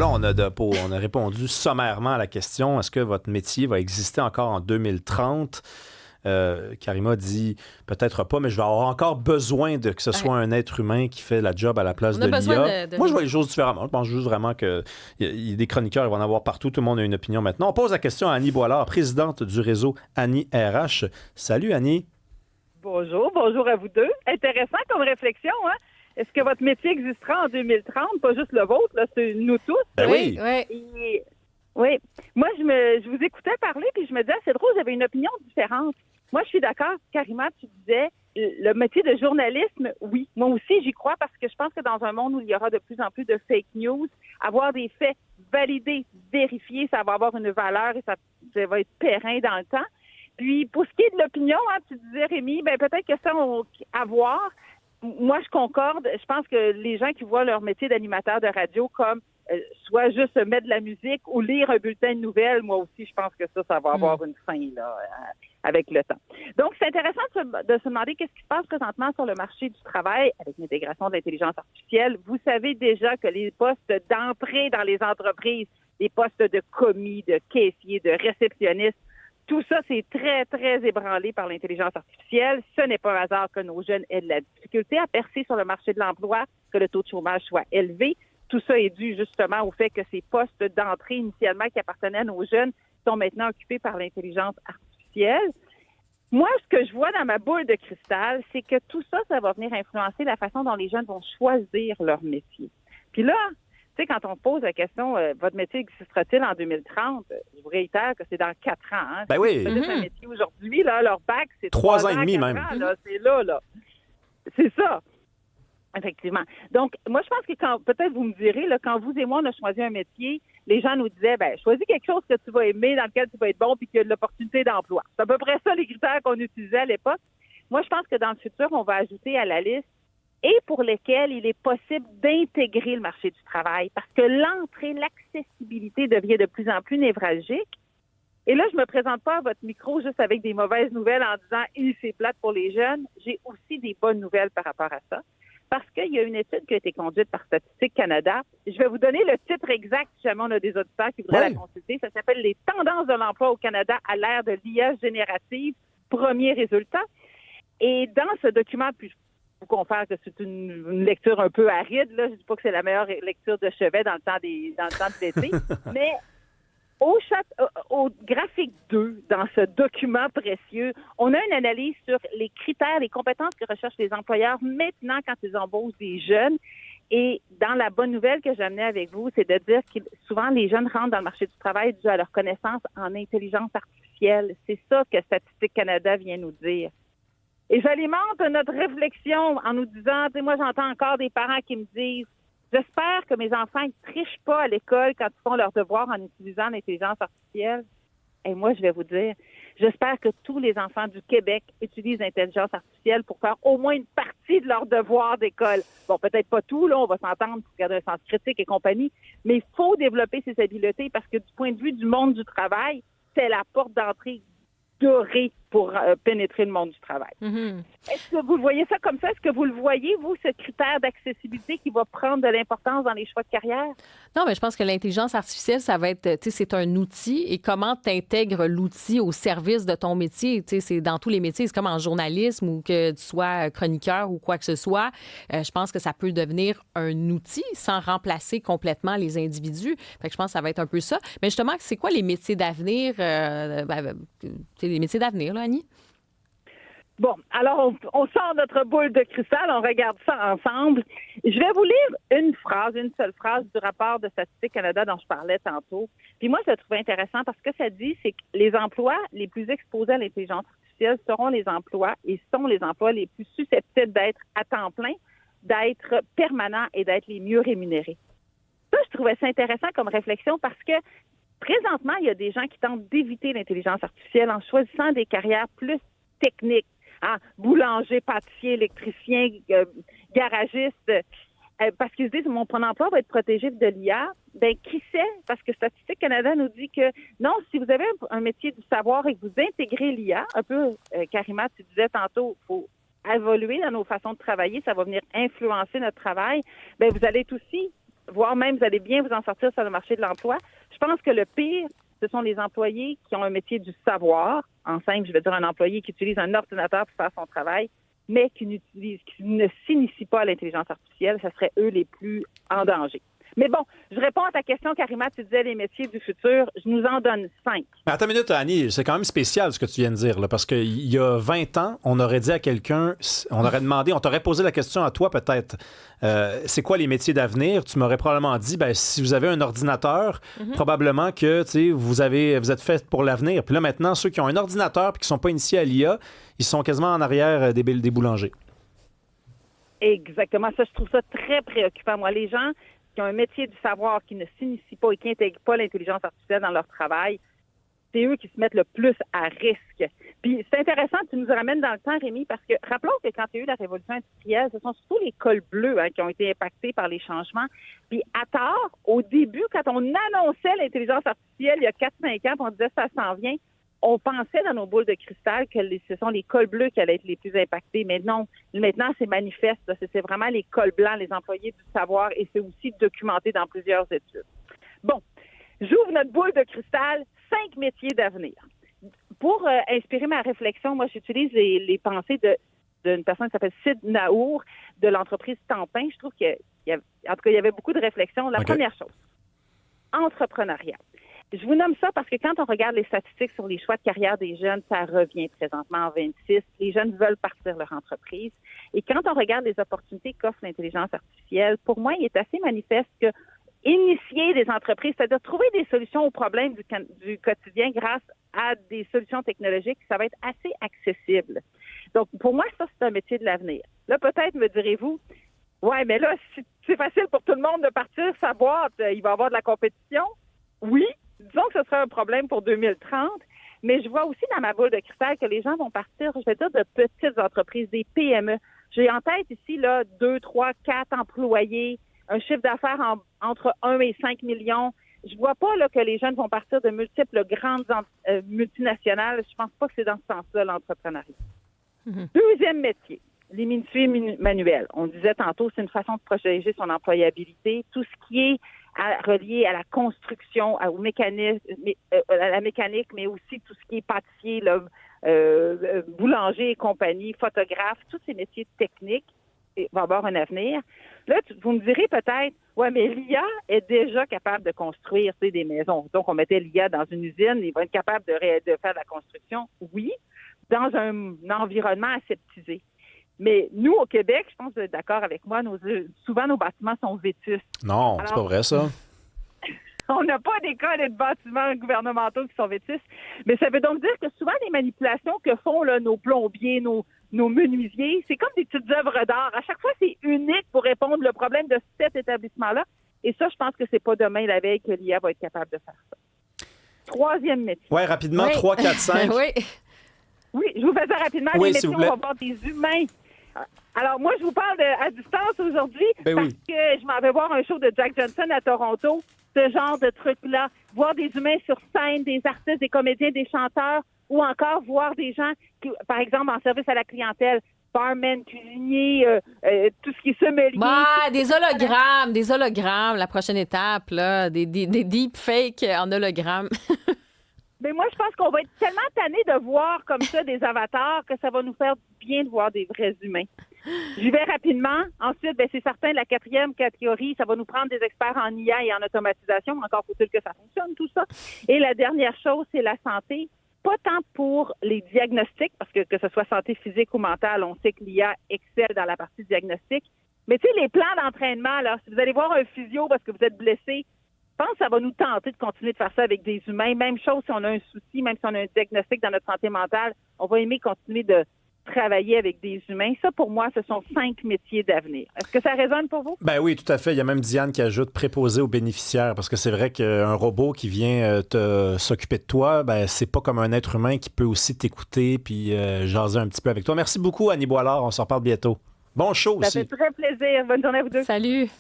Là, on a répondu sommairement à la question, est-ce que votre métier va exister encore en 2030? Karima dit peut-être pas, mais je vais avoir encore besoin de que ce soit un être humain qui fait la job à la place de l'IA. Moi, je vois les choses différemment. Je pense juste vraiment qu'il y a des chroniqueurs, ils vont en avoir partout. Tout le monde a une opinion maintenant. On pose la question à Annie Boilard, présidente du réseau Annie RH. Salut, Annie. Bonjour à vous deux. Intéressant comme réflexion, hein? Est-ce que votre métier existera en 2030? Pas juste le vôtre, là, c'est nous tous. Ben oui. Oui. Moi, je vous écoutais parler, puis je me disais, c'est drôle, j'avais une opinion différente. Moi, je suis d'accord, Karima, tu disais, le métier de journalisme, oui. Moi aussi, j'y crois parce que je pense que dans un monde où il y aura de plus en plus de fake news, avoir des faits validés, vérifiés, ça va avoir une valeur et ça va être périn dans le temps. Puis, pour ce qui est de l'opinion, hein, tu disais, Rémi, ben peut-être que ça, à voir. Moi, je concorde. Je pense que les gens qui voient leur métier d'animateur de radio comme soit juste mettre de la musique ou lire un bulletin de nouvelles, moi aussi, je pense que ça va avoir une fin là avec le temps. Donc, c'est intéressant de se demander qu'est-ce qui se passe présentement sur le marché du travail avec l'intégration de l'intelligence artificielle. Vous savez déjà que les postes d'entrée dans les entreprises, les postes de commis, de caissier, de réceptionniste, tout ça, c'est très, très ébranlé par l'intelligence artificielle. Ce n'est pas un hasard que nos jeunes aient de la difficulté à percer sur le marché de l'emploi, que le taux de chômage soit élevé. Tout ça est dû justement au fait que ces postes d'entrée initialement qui appartenaient à nos jeunes sont maintenant occupés par l'intelligence artificielle. Moi, ce que je vois dans ma boule de cristal, c'est que tout ça, ça va venir influencer la façon dont les jeunes vont choisir leur métier. Puis là, tu sais, quand on pose la question, votre métier existera-t-il en 2030? Je vous réitère que c'est dans 4 ans. Hein? Ben oui. C'est un métier aujourd'hui, là, leur bac, c'est 3 ans et demi même. Là, c'est là. C'est ça. Effectivement. Donc, moi, je pense que quand, peut-être vous me direz, là, quand vous et moi, on a choisi un métier, les gens nous disaient, choisis quelque chose que tu vas aimer, dans lequel tu vas être bon, puis qu'il y a de l'opportunité d'emploi. C'est à peu près ça les critères qu'on utilisait à l'époque. Moi, je pense que dans le futur, on va ajouter à la liste et pour lesquels il est possible d'intégrer le marché du travail parce que l'entrée, l'accessibilité devient de plus en plus névralgique. Et là, je me présente pas à votre micro juste avec des mauvaises nouvelles en disant « c'est plate pour les jeunes ». J'ai aussi des bonnes nouvelles par rapport à ça parce qu'il y a une étude qui a été conduite par Statistique Canada. Je vais vous donner le titre exact si jamais on a des auditeurs qui voudraient la consulter. Ça s'appelle « Les tendances de l'emploi au Canada à l'ère de l'IA générative, premier résultat ». Et dans ce document, puis je vous confère que c'est une lecture un peu aride, là. Je dis pas que c'est la meilleure lecture de chevet dans le temps de l'été, mais au graphique 2, dans ce document précieux, on a une analyse sur les critères, les compétences que recherchent les employeurs maintenant quand ils embauchent des jeunes. Et dans la bonne nouvelle que j'amenais avec vous, c'est de dire que souvent les jeunes rentrent dans le marché du travail dû à leur connaissance en intelligence artificielle. C'est ça que Statistique Canada vient nous dire. Et j'alimente notre réflexion en nous disant, tu sais, moi j'entends encore des parents qui me disent j'espère que mes enfants ne trichent pas à l'école quand ils font leurs devoirs en utilisant l'intelligence artificielle. Et moi, je vais vous dire, j'espère que tous les enfants du Québec utilisent l'intelligence artificielle pour faire au moins une partie de leurs devoirs d'école. Bon, peut-être pas tout, là, on va s'entendre pour garder un sens critique et compagnie, mais il faut développer ces habiletés parce que du point de vue du monde du travail, c'est la porte d'entrée dorée pour pénétrer le monde du travail. Mm-hmm. Est-ce que vous voyez ça comme ça? Est-ce que vous le voyez, vous, ce critère d'accessibilité qui va prendre de l'importance dans les choix de carrière? Non, mais je pense que l'intelligence artificielle, ça va être, tu sais, c'est un outil et comment tu intègres l'outil au service de ton métier. Tu sais, c'est dans tous les métiers, c'est comme en journalisme ou que tu sois chroniqueur ou quoi que ce soit. Je pense que ça peut devenir un outil sans remplacer complètement les individus. Fait que je pense que ça va être un peu ça. Mais justement, c'est quoi les métiers d'avenir? Les métiers d'avenir, là, Annie? Bon, alors on sort notre boule de cristal, on regarde ça ensemble. Je vais vous lire une seule phrase du rapport de Statistique Canada dont je parlais tantôt. Puis moi, je le trouve intéressant parce que ça dit, c'est que les emplois les plus exposés à l'intelligence artificielle seront les emplois et sont les emplois les plus susceptibles d'être à temps plein, d'être permanents et d'être les mieux rémunérés. Ça, je trouvais ça intéressant comme réflexion parce que présentement, il y a des gens qui tentent d'éviter l'intelligence artificielle en choisissant des carrières plus techniques. Hein, boulanger, pâtissier, électricien, garagiste, parce qu'ils se disent mon emploi va être protégé de l'IA. Ben qui sait? Parce que Statistique Canada nous dit que non, si vous avez un métier du savoir et que vous intégrez l'IA, un peu, Karima, tu disais tantôt, il faut évoluer dans nos façons de travailler, ça va venir influencer notre travail. Ben vous allez être aussi voire même vous allez bien vous en sortir sur le marché de l'emploi. Je pense que le pire, ce sont les employés qui ont un métier du savoir. En simple, je veux dire un employé qui utilise un ordinateur pour faire son travail, mais qui ne s'initie pas à l'intelligence artificielle. Ce seraient eux les plus en danger. Mais bon, je réponds à ta question, Karima. Tu disais les métiers du futur. Je nous en donne 5. Mais attends une minute, Annie. C'est quand même spécial ce que tu viens de dire, là, parce qu'il y a 20 ans, on aurait dit à quelqu'un, on aurait demandé, on t'aurait posé la question à toi peut-être, c'est quoi les métiers d'avenir? Tu m'aurais probablement dit, si vous avez un ordinateur, probablement que vous êtes fait pour l'avenir. Puis là, maintenant, ceux qui ont un ordinateur et qui ne sont pas initiés à l'IA, ils sont quasiment en arrière des boulangers. Exactement. Ça, je trouve ça très préoccupant. Moi, les gens qui ont un métier du savoir, qui ne s'initient pas et qui n'intègrent pas l'intelligence artificielle dans leur travail, c'est eux qui se mettent le plus à risque. Puis c'est intéressant, tu nous ramènes dans le temps, Rémi, parce que rappelons que quand il y a eu la révolution industrielle, ce sont surtout les cols bleus qui ont été impactés par les changements. Puis à tort, au début, quand on annonçait l'intelligence artificielle il y a 4-5 ans, puis on disait ça s'en vient, on pensait dans nos boules de cristal que ce sont les cols bleus qui allaient être les plus impactés. Mais non, maintenant, c'est manifeste. C'est vraiment les cols blancs, les employés du savoir, et c'est aussi documenté dans plusieurs études. Bon, j'ouvre notre boule de cristal, 5 métiers d'avenir. Pour inspirer ma réflexion, moi, j'utilise les pensées d'une personne qui s'appelle Sid Naour de l'entreprise Tampin. Je trouve qu'il y avait beaucoup de réflexions. La première chose, entrepreneuriat. Je vous nomme ça parce que quand on regarde les statistiques sur les choix de carrière des jeunes, ça revient présentement en 26. Les jeunes veulent partir leur entreprise. Et quand on regarde les opportunités qu'offre l'intelligence artificielle, pour moi, il est assez manifeste que initier des entreprises, c'est-à-dire trouver des solutions aux problèmes du quotidien grâce à des solutions technologiques, ça va être assez accessible. Donc, pour moi, ça, c'est un métier de l'avenir. Là, peut-être me direz-vous, ouais, mais là, c'est facile pour tout le monde de partir sa boîte, il va y avoir de la compétition. Oui, disons que ce sera un problème pour 2030, mais je vois aussi dans ma boule de cristal que les gens vont partir, je vais dire, de petites entreprises, des PME. J'ai en tête ici, là, 2, 3, 4 employés, un chiffre d'affaires entre 1 et 5 millions. Je vois pas là, que les jeunes vont partir de multiples grandes multinationales. Je pense pas que c'est dans ce sens-là, l'entrepreneuriat. Deuxième métier, les menuisiers manuels. On disait tantôt, c'est une façon de protéger son employabilité. Tout ce qui est relié à la construction, à la mécanique, mais aussi tout ce qui est pâtissier, là, boulanger et compagnie, photographe, tous ces métiers techniques vont avoir un avenir. Là, vous me direz peut-être, ouais, mais l'IA est déjà capable de construire des maisons. Donc, on mettait l'IA dans une usine, il va être capable de faire de la construction, oui, dans un environnement aseptisé. Mais nous, au Québec, je pense que vous êtes d'accord avec moi, souvent nos bâtiments sont vétustes. Non, c'est pas vrai, ça. On n'a pas d'école et de bâtiments gouvernementaux qui sont vétustes. Mais ça veut donc dire que souvent, les manipulations que font là, nos plombiers, nos menuisiers, c'est comme des petites œuvres d'art. À chaque fois, c'est unique pour répondre au problème de cet établissement-là. Et ça, je pense que c'est pas demain la veille que l'IA va être capable de faire ça. Troisième métier. Oui, rapidement, 3, 4, 5. Oui, je vous fais ça rapidement. Oui, les métiers, on va voir des humains. Alors, moi, je vous parle à distance aujourd'hui parce que je m'en vais voir un show de Jack Johnson à Toronto. Ce genre de truc-là. Voir des humains sur scène, des artistes, des comédiens, des chanteurs, ou encore voir des gens, qui, par exemple, en service à la clientèle, barman, cuisinier, tout ce qui est sommelier. Des hologrammes, la prochaine étape, là, des deepfakes en hologramme. Mais moi, je pense qu'on va être tellement tannés de voir comme ça des avatars que ça va nous faire du bien de voir des vrais humains. J'y vais rapidement. Ensuite, c'est certain, la quatrième catégorie, ça va nous prendre des experts en IA et en automatisation. Encore faut-il que ça fonctionne, tout ça. Et la dernière chose, c'est la santé. Pas tant pour les diagnostics, parce que ce soit santé physique ou mentale, on sait que l'IA excelle dans la partie diagnostic. Mais tu sais, les plans d'entraînement, là, si vous allez voir un physio parce que vous êtes blessé, je pense que ça va nous tenter de continuer de faire ça avec des humains. Même chose si on a un souci, même si on a un diagnostic dans notre santé mentale, on va aimer continuer de travailler avec des humains. Ça, pour moi, ce sont 5 métiers d'avenir. Est-ce que ça résonne pour vous? Ben oui, tout à fait. Il y a même Diane qui ajoute préposé aux bénéficiaires, parce que c'est vrai qu'un robot qui vient s'occuper de toi, c'est pas comme un être humain qui peut aussi t'écouter puis jaser un petit peu avec toi. Merci beaucoup, Annie Boilard. On se reparle bientôt. Bon show aussi. Ça fait très plaisir. Bonne journée à vous deux. Salut.